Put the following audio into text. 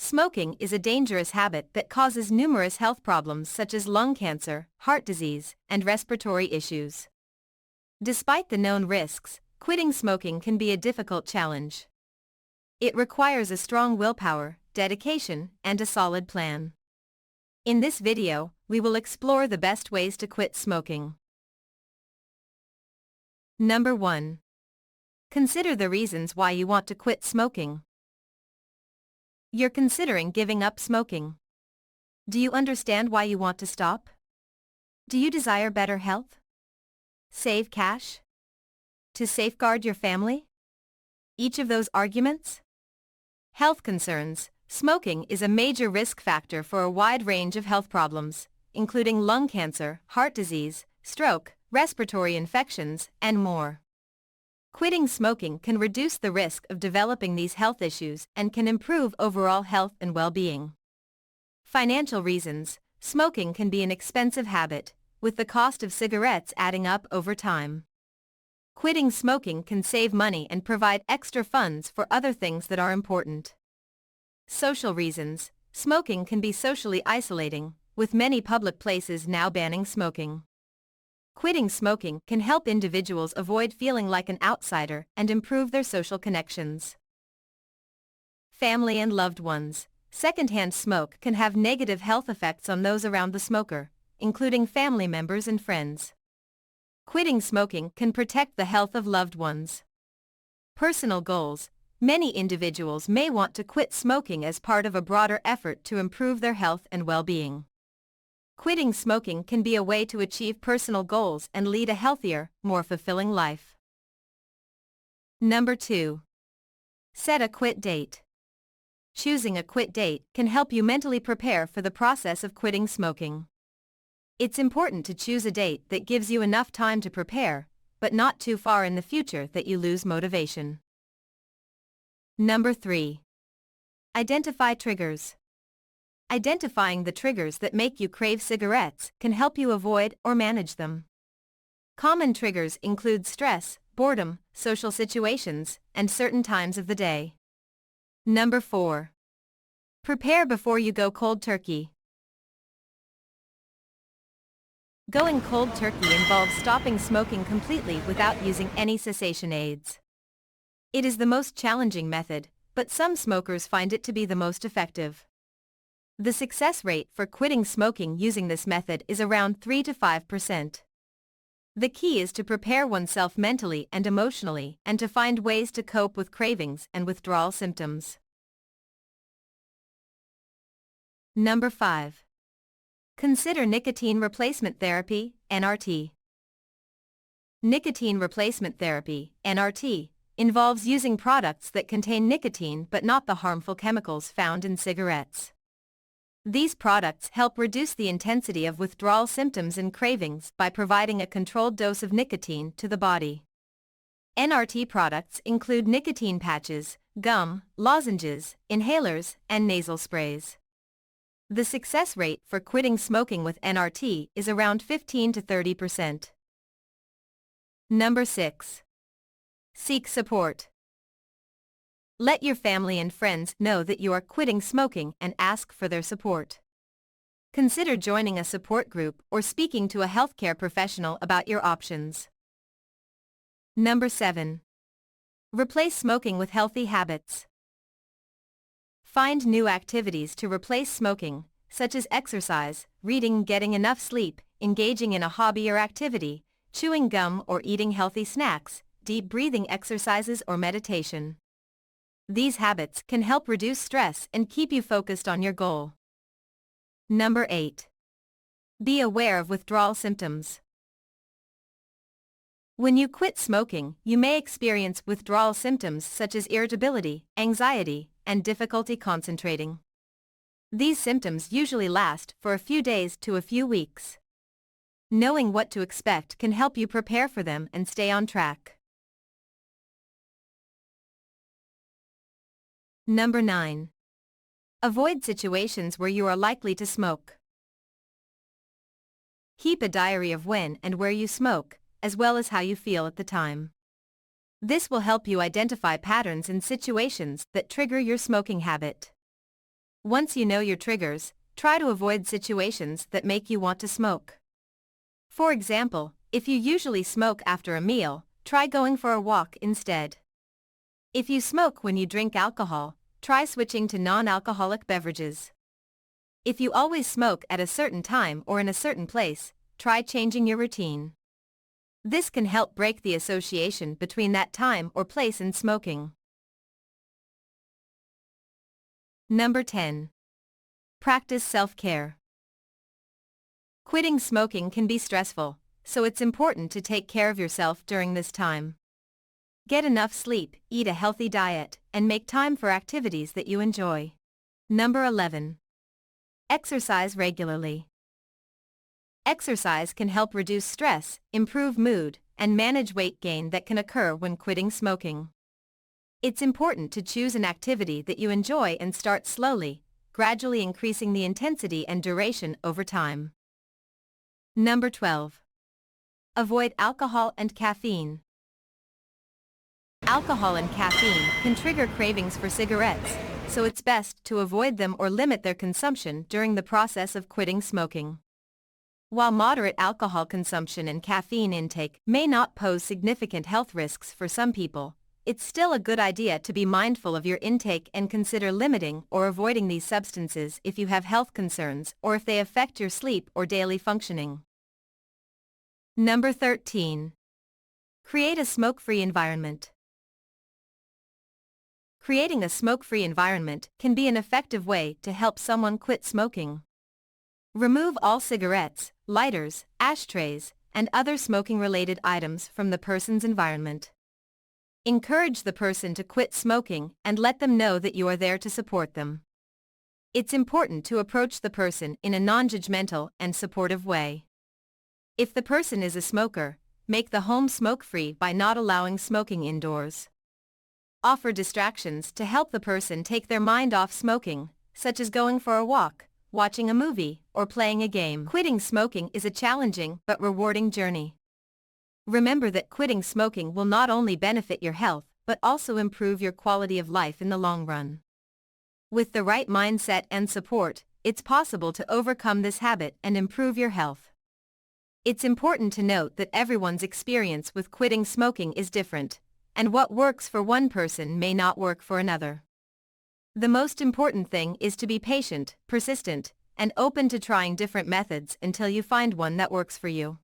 Smoking is a dangerous habit that causes numerous health problems such as lung cancer, heart disease, and respiratory issues. Despite the known risks, quitting smoking can be a difficult challenge. It requires a strong willpower, dedication, and a solid plan. In this video, we will explore the best ways to quit smoking. Number 1. Consider the reasons why you want to quit smoking. You're considering giving up smoking. Do you understand why you want to stop? Do you desire better health? Save cash? To safeguard your family? Each of those arguments? Health concerns. Smoking is a major risk factor for a wide range of health problems, including lung cancer, heart disease, stroke, respiratory infections, and more. Quitting smoking can reduce the risk of developing these health issues and can improve overall health and well-being. Financial reasons. Smoking can be an expensive habit, with the cost of cigarettes adding up over time. Quitting smoking can save money and provide extra funds for other things that are important. Social reasons. Smoking can be socially isolating, with many public places now banning smoking. Quitting smoking can help individuals avoid feeling like an outsider and improve their social connections. Family and loved ones. Secondhand smoke can have negative health effects on those around the smoker, including family members and friends. Quitting smoking can protect the health of loved ones. Personal goals. Many individuals may want to quit smoking as part of a broader effort to improve their health and well-being. Quitting smoking can be a way to achieve personal goals and lead a healthier, more fulfilling life. Number 2. Set a quit date. Choosing a quit date can help you mentally prepare for the process of quitting smoking. It's important to choose a date that gives you enough time to prepare, but not too far in the future that you lose motivation. Number 3. Identify triggers. Identifying the triggers that make you crave cigarettes can help you avoid or manage them. Common triggers include stress, boredom, social situations, and certain times of the day. Number 4. Prepare before you go cold turkey. Going cold turkey involves stopping smoking completely without using any cessation aids. It is the most challenging method, but some smokers find it to be the most effective. The success rate for quitting smoking using this method is around 3 to 5%. The key is to prepare oneself mentally and emotionally and to find ways to cope with cravings and withdrawal symptoms. Number 5. Consider nicotine replacement therapy, NRT. Nicotine replacement therapy, NRT, involves using products that contain nicotine but not the harmful chemicals found in cigarettes. These products help reduce the intensity of withdrawal symptoms and cravings by providing a controlled dose of nicotine to the body. NRT products include nicotine patches, gum, lozenges, inhalers, and nasal sprays. The success rate for quitting smoking with NRT is around 15 to 30%. Number 6. Seek support. Let your family and friends know that you are quitting smoking and ask for their support. Consider joining a support group or speaking to a healthcare professional about your options. Number 7. Replace smoking with healthy habits. Find new activities to replace smoking, such as exercise, reading, getting enough sleep, engaging in a hobby or activity, chewing gum or eating healthy snacks, deep breathing exercises or meditation. These habits can help reduce stress and keep you focused on your goal. Number 8. Be aware of withdrawal symptoms. When you quit smoking, you may experience withdrawal symptoms such as irritability, anxiety, and difficulty concentrating. These symptoms usually last for a few days to a few weeks. Knowing what to expect can help you prepare for them and stay on track. Number 9. Avoid situations where you are likely to smoke. Keep a diary of when and where you smoke, as well as how you feel at the time. This will help you identify patterns in situations that trigger your smoking habit. Once you know your triggers, try to avoid situations that make you want to smoke. For example, if you usually smoke after a meal, try going for a walk instead. If you smoke when you drink alcohol, try switching to non-alcoholic beverages. If you always smoke at a certain time or in a certain place, try changing your routine. This can help break the association between that time or place and smoking. Number 10. Practice self-care. Quitting smoking can be stressful, so it's important to take care of yourself during this time. Get enough sleep, eat a healthy diet, and make time for activities that you enjoy. Number 11. Exercise regularly. Exercise can help reduce stress, improve mood, and manage weight gain that can occur when quitting smoking. It's important to choose an activity that you enjoy and start slowly, gradually increasing the intensity and duration over time. Number 12. Avoid alcohol and caffeine. Alcohol and caffeine can trigger cravings for cigarettes, so it's best to avoid them or limit their consumption during the process of quitting smoking. While moderate alcohol consumption and caffeine intake may not pose significant health risks for some people, it's still a good idea to be mindful of your intake and consider limiting or avoiding these substances if you have health concerns or if they affect your sleep or daily functioning. Number 13. Create a smoke-free environment. Creating a smoke-free environment can be an effective way to help someone quit smoking. Remove all cigarettes, lighters, ashtrays, and other smoking-related items from the person's environment. Encourage the person to quit smoking and let them know that you are there to support them. It's important to approach the person in a non-judgmental and supportive way. If the person is a smoker, make the home smoke-free by not allowing smoking indoors. Offer distractions to help the person take their mind off smoking, such as going for a walk, watching a movie, or playing a game. Quitting smoking is a challenging but rewarding journey. Remember that quitting smoking will not only benefit your health but also improve your quality of life in the long run. With the right mindset and support, it's possible to overcome this habit and improve your health. It's important to note that everyone's experience with quitting smoking is different, and what works for one person may not work for another. The most important thing is to be patient, persistent, and open to trying different methods until you find one that works for you.